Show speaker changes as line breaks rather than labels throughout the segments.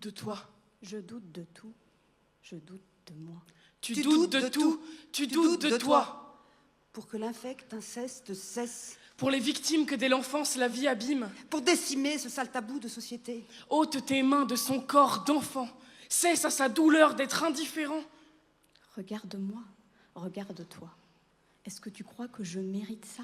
de toi.
Je doute de tout. Je doute de moi.
Tu doutes de tout. Tu doutes de toi.
Pour que l'infect inceste cesse.
Pour les victimes que dès l'enfance la vie abîme.
Pour décimer ce sale tabou de société.
Ôte tes mains de son corps d'enfant. Cesse à sa douleur d'être indifférent.
Regarde-moi, regarde-toi. Est-ce que tu crois que je mérite ça?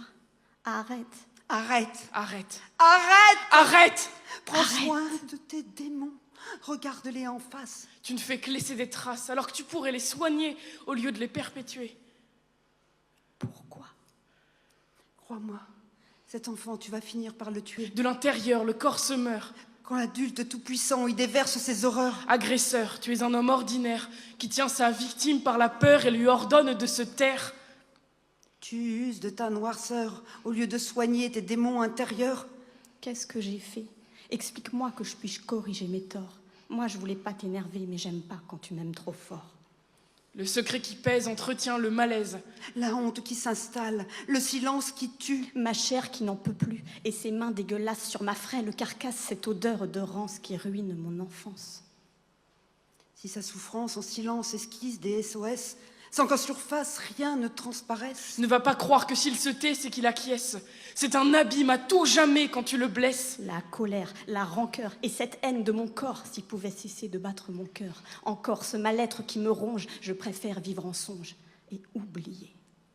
Arrête.
Arrête.
Arrête.
Arrête.
Arrête.
Prends soin de tes démons. Regarde-les en face.
Tu ne fais que laisser des traces alors que tu pourrais les soigner au lieu de les perpétuer.
Pourquoi?
Crois-moi, cet enfant, tu vas finir par le tuer.
De l'intérieur, le corps se meurt.
Quand l'adulte tout-puissant y déverse ses horreurs.
Agresseur, tu es un homme ordinaire qui tient sa victime par la peur et lui ordonne de se taire.
Tu uses de ta noirceur au lieu de soigner tes démons intérieurs.
Qu'est-ce que j'ai fait? Explique-moi que je puisse corriger mes torts. Moi, je voulais pas t'énerver, mais j'aime pas quand tu m'aimes trop fort.
Le secret qui pèse entretient le malaise.
La honte qui s'installe, le silence qui tue.
Ma chair qui n'en peut plus, et ses mains dégueulasses sur ma frêle carcasse, cette odeur de rance qui ruine mon enfance.
Si sa souffrance en silence esquisse des SOS, sans qu'en surface rien ne transparaisse.
Ne va pas croire que s'il se tait, c'est qu'il acquiesce. C'est un abîme à tout jamais quand tu le blesses.
La colère, la rancœur et cette haine de mon corps, s'il pouvait cesser de battre mon cœur. Encore ce mal-être qui me ronge, je préfère vivre en songe et oublier.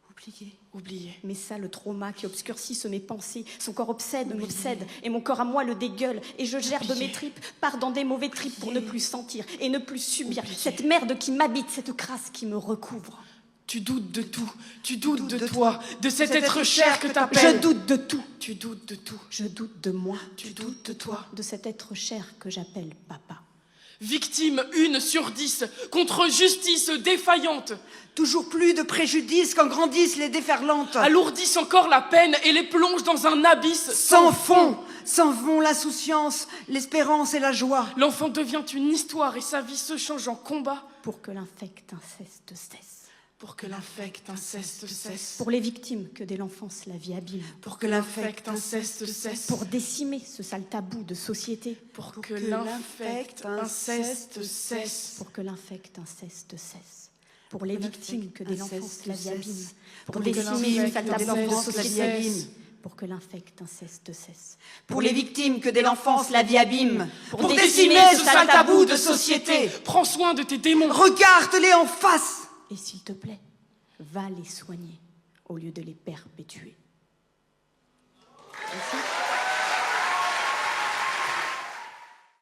Oublier.
Oublié.
Mais ça, le trauma qui obscurcisse mes pensées, son corps m'obsède, et mon corps à moi le dégueule, et je gerbe mes tripes, pars dans des mauvais tripes pour ne plus sentir et ne plus subir cette merde qui m'habite, cette crasse qui me recouvre.
Tu doutes de tout, tu doutes de toi, de cet être cher que t'appelles.
Je doute de tout.
Tu doutes de tout,
Je doute de moi.
tu doutes de toi.
De cet être cher que j'appelle papa.
Victime 1 sur 10, contre justice défaillante.
Toujours plus de préjudice quand grandissent les déferlantes.
Alourdissent encore la peine et les plongent dans un abysse
Sans fond, s'en vont l'insouciance, l'espérance et la joie.
L'enfant devient une histoire et sa vie se change en combat.
Pour que l'infect inceste cesse.
Pour que l'infect inceste cesse.
Pour les victimes que dès l'enfance la vie abîme.
Pour que l'infect inceste cesse.
Pour décimer ce sale tabou de société.
Pour que l'infect inceste cesse.
Pour que l'infect inceste cesse. Pour les victimes que dès l'enfance la vie abîme. Pour
que
décimer ce sale
l'infect
tabou de
inceste
société.
cesse.
Pour que l'infect inceste cesse.
Pour les victimes que dès l'enfance la vie abîme.
Pour décimer ce sale tabou de société. Prends soin de tes démons.
Regarde-les en face.
Et s'il te plaît, va les soigner au lieu de les perpétuer.